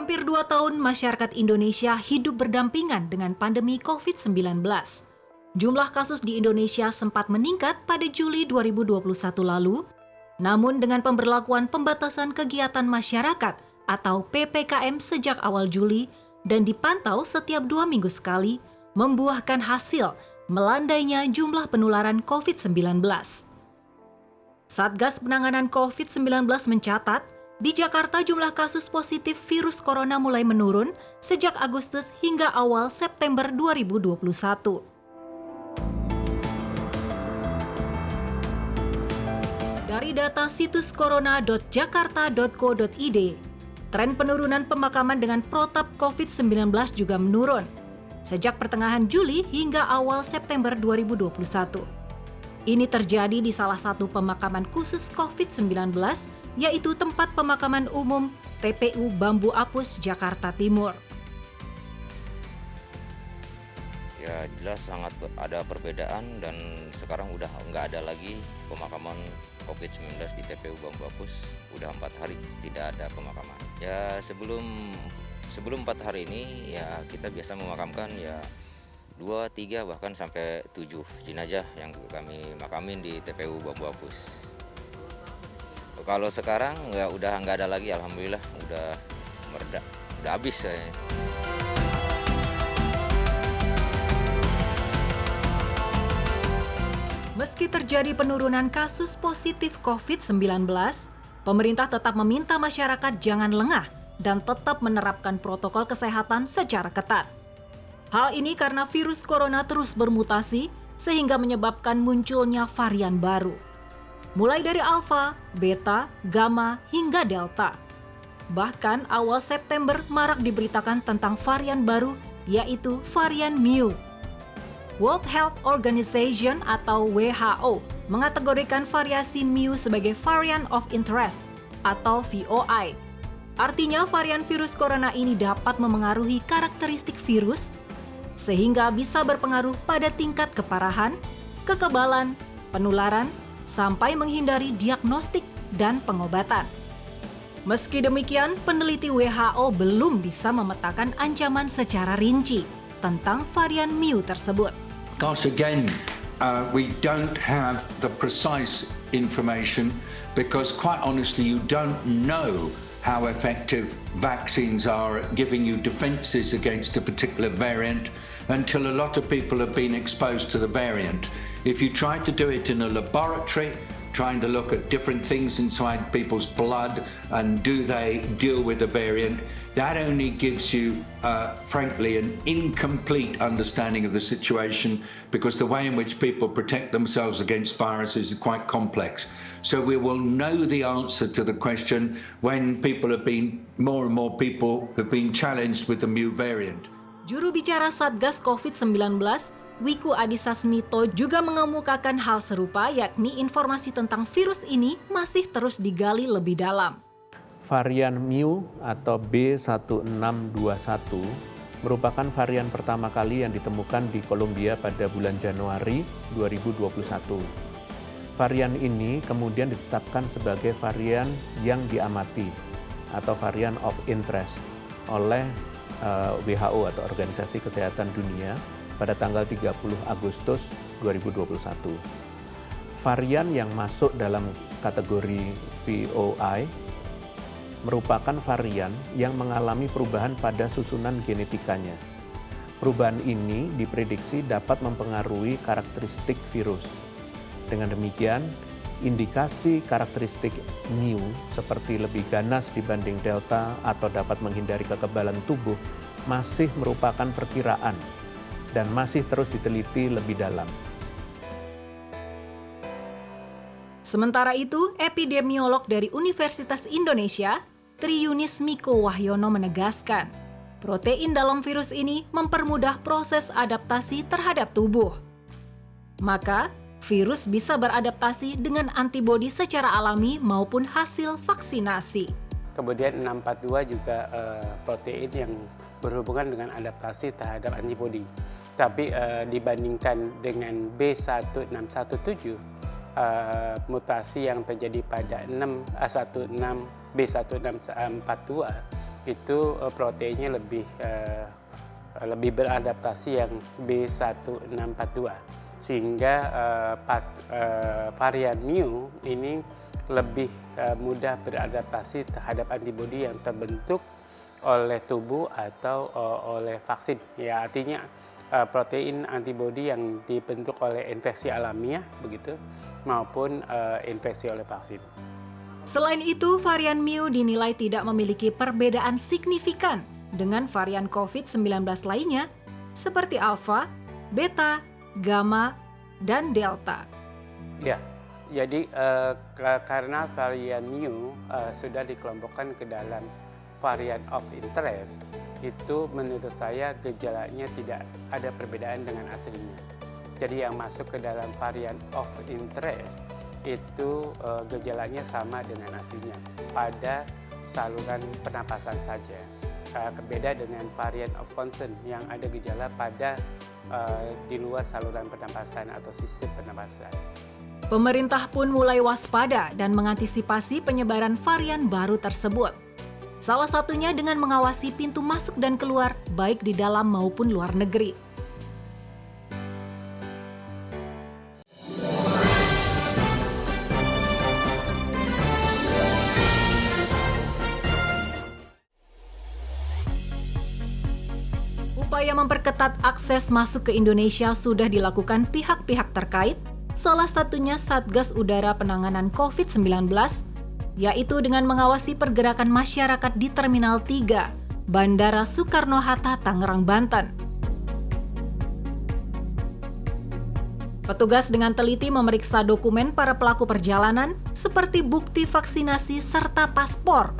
Hampir 2 tahun masyarakat Indonesia hidup berdampingan dengan pandemi COVID-19. Jumlah kasus di Indonesia sempat meningkat pada Juli 2021 lalu, namun dengan pemberlakuan pembatasan kegiatan masyarakat atau PPKM sejak awal Juli dan dipantau setiap 2 minggu sekali, membuahkan hasil melandainya jumlah penularan COVID-19. Satgas Penanganan COVID-19 mencatat, di Jakarta jumlah kasus positif virus corona mulai menurun sejak Agustus hingga awal September 2021. Dari data situs corona.jakarta.co.id, tren penurunan pemakaman dengan protap COVID-19 juga menurun sejak pertengahan Juli hingga awal September 2021. Ini terjadi di salah satu pemakaman khusus COVID-19, yaitu tempat pemakaman umum TPU Bambu Apus, Jakarta Timur. Ya jelas sangat ada perbedaan dan sekarang udah nggak ada lagi pemakaman COVID-19 di TPU Bambu Apus. Udah 4 hari tidak ada pemakaman. Ya sebelum 4 hari ini ya kita biasa memakamkan ya 2, 3 bahkan sampai 7 jenazah yang kami makamin di TPU Bambu Apus. Kalau sekarang ya udah nggak ada lagi, alhamdulillah udah mereda, udah habis saya. Meski terjadi penurunan kasus positif COVID-19, pemerintah tetap meminta masyarakat jangan lengah dan tetap menerapkan protokol kesehatan secara ketat. Hal ini karena virus corona terus bermutasi sehingga menyebabkan munculnya varian baru. Mulai dari Alpha, Beta, Gamma, hingga Delta. Bahkan awal September marak diberitakan tentang varian baru, yaitu varian Mu. World Health Organization atau WHO mengategorikan variasi Mu sebagai variant of interest atau VOI. Artinya varian virus corona ini dapat memengaruhi karakteristik virus, sehingga bisa berpengaruh pada tingkat keparahan, kekebalan, penularan, sampai menghindari diagnostik dan pengobatan. Meski demikian, peneliti WHO belum bisa memetakan ancaman secara rinci tentang varian Mu tersebut. Gosh, again, we don't have the precise information because quite honestly, you don't know how effective vaccines are at giving you defenses against a particular variant until a lot of people have been exposed to the variant. If you try to do it in a laboratory, trying to look at different things inside people's blood and do they deal with the variant, that only gives you, frankly, an incomplete understanding of the situation because the way in which people protect themselves against viruses is quite complex. So we will know the answer to the question when more and more people have been challenged with the Mu variant. Juru bicara Satgas COVID-19, Wiku Adhisa Smito juga mengemukakan hal serupa, yakni informasi tentang virus ini masih terus digali lebih dalam. Varian Mu atau B1621 merupakan varian pertama kali yang ditemukan di Kolombia pada bulan Januari 2021. Varian ini kemudian ditetapkan sebagai varian yang diamati atau varian of interest oleh WHO atau Organisasi Kesehatan Dunia pada tanggal 30 Agustus 2021. Varian yang masuk dalam kategori VOI merupakan varian yang mengalami perubahan pada susunan genetikanya. Perubahan ini diprediksi dapat mempengaruhi karakteristik virus. Dengan demikian, indikasi karakteristik Mu seperti lebih ganas dibanding Delta atau dapat menghindari kekebalan tubuh masih merupakan perkiraan dan masih terus diteliti lebih dalam. Sementara itu, epidemiolog dari Universitas Indonesia, Triyunis Miko Wahyono menegaskan, protein dalam virus ini mempermudah proses adaptasi terhadap tubuh. Maka, virus bisa beradaptasi dengan antibodi secara alami maupun hasil vaksinasi. Kemudian 642 juga protein yang berhubungan dengan adaptasi terhadap antibodi. Tapi dibandingkan dengan B1617, mutasi yang terjadi pada B1642 itu proteinnya lebih beradaptasi yang B1642, sehingga varian Mu ini lebih mudah beradaptasi terhadap antibodi yang terbentuk oleh tubuh atau oleh vaksin. Ya, artinya protein antibodi yang dibentuk oleh infeksi alamiah begitu maupun infeksi oleh vaksin. Selain itu, varian Mu dinilai tidak memiliki perbedaan signifikan dengan varian COVID-19 lainnya seperti Alpha, Beta, Gamma, dan Delta. Ya, jadi karena varian Mu sudah dikelompokkan ke dalam varian of interest, itu menurut saya gejalanya tidak ada perbedaan dengan aslinya. Jadi yang masuk ke dalam varian of interest itu gejalanya sama dengan aslinya pada saluran pernapasan saja. Berbeda dengan varian of concern yang ada gejala pada di luar saluran pernapasan atau sistem pernapasan. Pemerintah pun mulai waspada dan mengantisipasi penyebaran varian baru tersebut. Salah satunya dengan mengawasi pintu masuk dan keluar baik di dalam maupun luar negeri. Upaya memperketat akses masuk ke Indonesia sudah dilakukan pihak-pihak terkait, salah satunya Satgas Udara Penanganan COVID-19, yaitu dengan mengawasi pergerakan masyarakat di Terminal 3, Bandara Soekarno-Hatta, Tangerang, Banten. Petugas dengan teliti memeriksa dokumen para pelaku perjalanan seperti bukti vaksinasi serta paspor.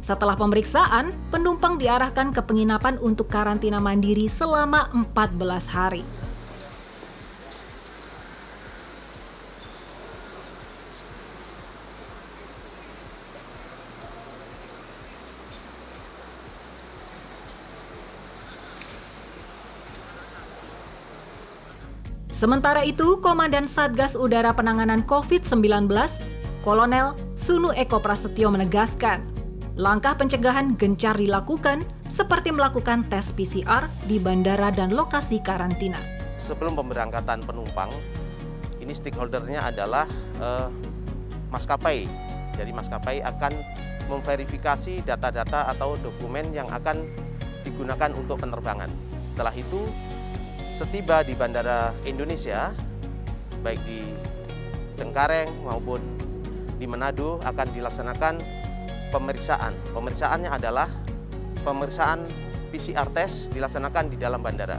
Setelah pemeriksaan, penumpang diarahkan ke penginapan untuk karantina mandiri selama 14 hari. Sementara itu, Komandan Satgas Udara Penanganan COVID-19, Kolonel Sunu Eko Prasetyo menegaskan, langkah pencegahan gencar dilakukan seperti melakukan tes PCR di bandara dan lokasi karantina. Sebelum pemberangkatan penumpang, ini stakeholder-nya adalah maskapai. Jadi maskapai akan memverifikasi data-data atau dokumen yang akan digunakan untuk penerbangan. Setelah itu, setiba di Bandara Indonesia, baik di Cengkareng maupun di Manado akan dilaksanakan pemeriksaan. Pemeriksaannya adalah pemeriksaan PCR test dilaksanakan di dalam bandara.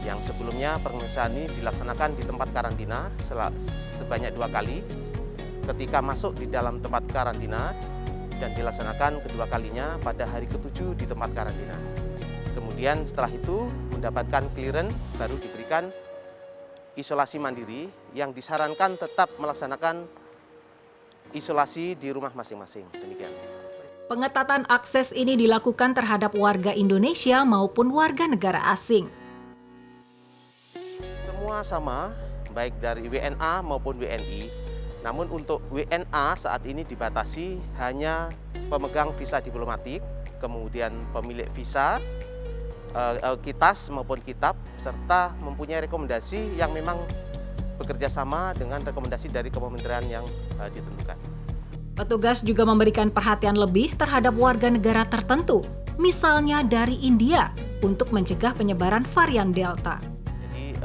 Yang sebelumnya pemeriksaan ini dilaksanakan di tempat karantina sebanyak 2 kali ketika masuk di dalam tempat karantina dan dilaksanakan kedua kalinya pada hari ke-7 di tempat karantina. Kemudian setelah itu mendapatkan clearance baru diberikan isolasi mandiri yang disarankan tetap melaksanakan isolasi di rumah masing-masing. Demikian. Pengetatan akses ini dilakukan terhadap warga Indonesia maupun warga negara asing. Semua sama, baik dari WNA maupun WNI. Namun untuk WNA saat ini dibatasi hanya pemegang visa diplomatik, kemudian pemilik visa, kitas maupun kitab, serta mempunyai rekomendasi yang memang bekerja sama dengan rekomendasi dari kementerian yang ditentukan. Petugas juga memberikan perhatian lebih terhadap warga negara tertentu, misalnya dari India, untuk mencegah penyebaran varian Delta. Jadi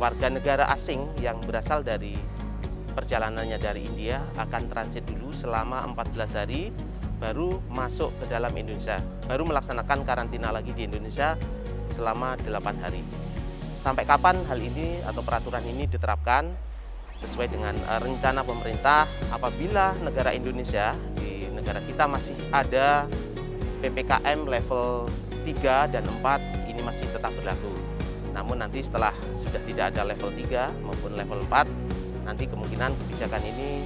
warga negara asing yang berasal dari perjalanannya dari India akan transit dulu selama 14 hari, baru masuk ke dalam Indonesia, baru melaksanakan karantina lagi di Indonesia selama 8 hari. Sampai kapan hal ini atau peraturan ini diterapkan sesuai dengan rencana pemerintah apabila negara Indonesia, di negara kita masih ada PPKM level 3 dan 4 ini masih tetap berlaku. Namun nanti setelah sudah tidak ada level 3 maupun level 4, nanti kemungkinan kebijakan ini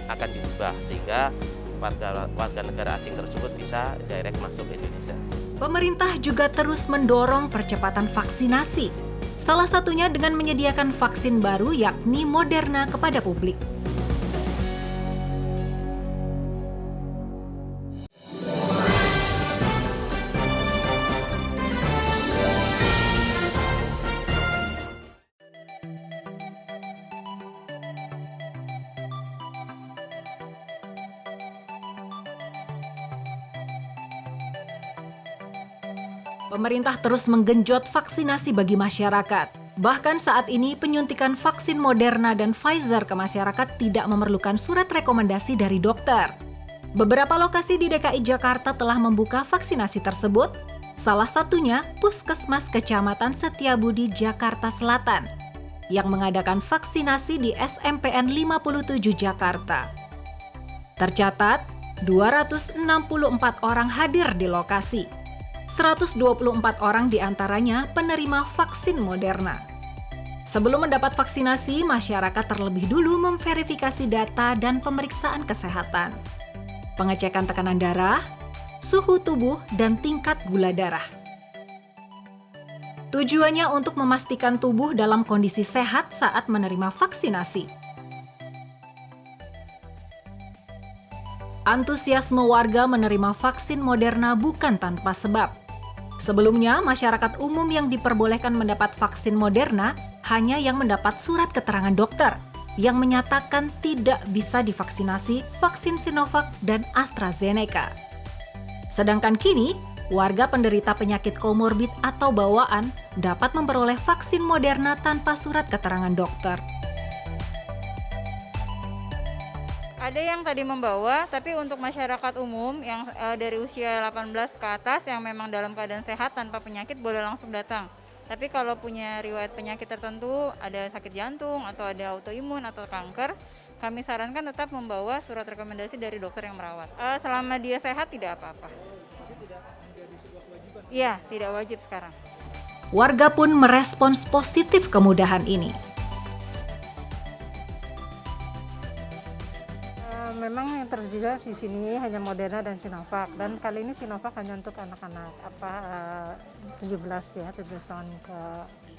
akan diubah sehingga warga negara asing tersebut bisa direct masuk ke Indonesia. Pemerintah juga terus mendorong percepatan vaksinasi. Salah satunya dengan menyediakan vaksin baru yakni Moderna kepada publik. Pemerintah terus menggenjot vaksinasi bagi masyarakat. Bahkan saat ini penyuntikan vaksin Moderna dan Pfizer ke masyarakat tidak memerlukan surat rekomendasi dari dokter. Beberapa lokasi di DKI Jakarta telah membuka vaksinasi tersebut, salah satunya Puskesmas Kecamatan Setiabudi, Jakarta Selatan, yang mengadakan vaksinasi di SMPN 57 Jakarta. Tercatat, 264 orang hadir di lokasi. 124 orang diantaranya penerima vaksin Moderna. Sebelum mendapat vaksinasi, masyarakat terlebih dulu memverifikasi data dan pemeriksaan kesehatan. Pengecekan tekanan darah, suhu tubuh, dan tingkat gula darah. Tujuannya untuk memastikan tubuh dalam kondisi sehat saat menerima vaksinasi. Antusiasme warga menerima vaksin Moderna bukan tanpa sebab. Sebelumnya, masyarakat umum yang diperbolehkan mendapat vaksin Moderna hanya yang mendapat surat keterangan dokter yang menyatakan tidak bisa divaksinasi vaksin Sinovac dan AstraZeneca. Sedangkan kini, warga penderita penyakit komorbid atau bawaan dapat memperoleh vaksin Moderna tanpa surat keterangan dokter. Ada yang tadi membawa, tapi untuk masyarakat umum yang dari usia 18 ke atas yang memang dalam keadaan sehat tanpa penyakit boleh langsung datang. Tapi kalau punya riwayat penyakit tertentu, ada sakit jantung atau ada autoimun atau kanker, kami sarankan tetap membawa surat rekomendasi dari dokter yang merawat. Selama dia sehat tidak apa-apa. Iya, tidak wajib sekarang. Warga pun merespons positif kemudahan ini. Memang yang tersedia di sini hanya Moderna dan Sinovac, dan kali ini Sinovac hanya untuk anak-anak 17 tahun ke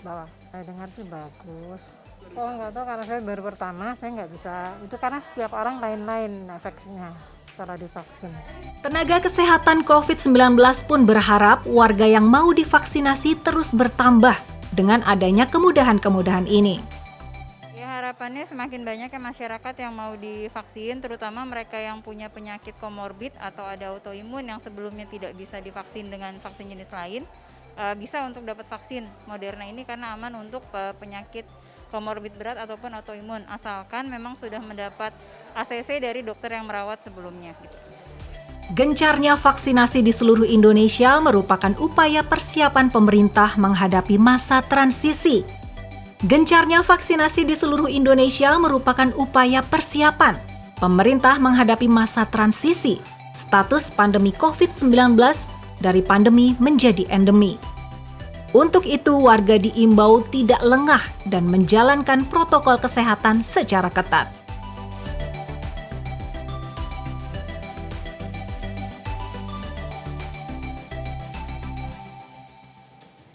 bawah. Saya dengar sih bagus. Oh nggak tahu, karena saya baru pertama, saya nggak bisa. Itu karena setiap orang lain-lain efeknya setelah divaksin. Tenaga kesehatan COVID-19 pun berharap warga yang mau divaksinasi terus bertambah dengan adanya kemudahan-kemudahan ini. Harapannya semakin banyak ya masyarakat yang mau divaksin, terutama mereka yang punya penyakit komorbid atau ada autoimun yang sebelumnya tidak bisa divaksin dengan vaksin jenis lain, bisa untuk dapat vaksin Moderna ini karena aman untuk penyakit komorbid berat ataupun autoimun, asalkan memang sudah mendapat ACC dari dokter yang merawat sebelumnya. Gencarnya vaksinasi di seluruh Indonesia merupakan upaya persiapan pemerintah menghadapi masa transisi. Gencarnya vaksinasi di seluruh Indonesia merupakan upaya persiapan pemerintah menghadapi masa transisi status pandemi COVID-19 dari pandemi menjadi endemi. Untuk itu, warga diimbau tidak lengah dan menjalankan protokol kesehatan secara ketat.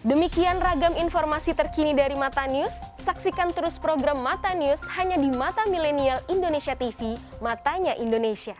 Demikian ragam informasi terkini dari Mata News. Saksikan terus program Mata News hanya di Mata Milenial Indonesia TV, Matanya Indonesia.